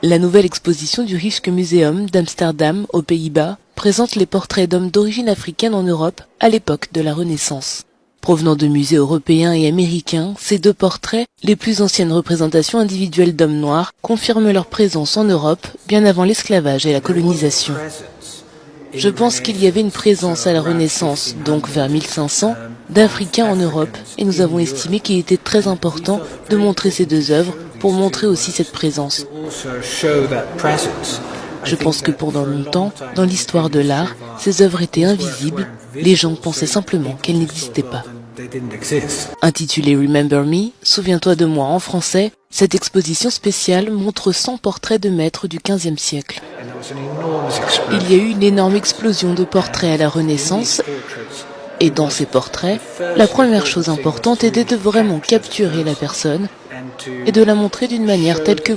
La nouvelle exposition du Rijksmuseum d'Amsterdam, aux Pays-Bas, présente les portraits d'hommes d'origine africaine en Europe à l'époque de la Renaissance. Provenant de musées européens et américains, ces deux portraits, les plus anciennes représentations individuelles d'hommes noirs, confirment leur présence en Europe bien avant l'esclavage et la colonisation. Je pense qu'il y avait une présence à la Renaissance, donc vers 1500, d'Africains en Europe, et nous avons estimé qu'il était très important de montrer ces deux œuvres pour montrer aussi cette présence. Je pense que pendant longtemps, dans l'histoire de l'art, ces œuvres étaient invisibles, les gens pensaient simplement qu'elles n'existaient pas. Intitulée Remember Me, Souviens-toi de moi en français, cette exposition spéciale montre 100 portraits de maîtres du XVe siècle. Il y a eu une énorme explosion de portraits à la Renaissance, et dans ces portraits, la première chose importante était de vraiment capturer la personne et de la montrer d'une manière telle que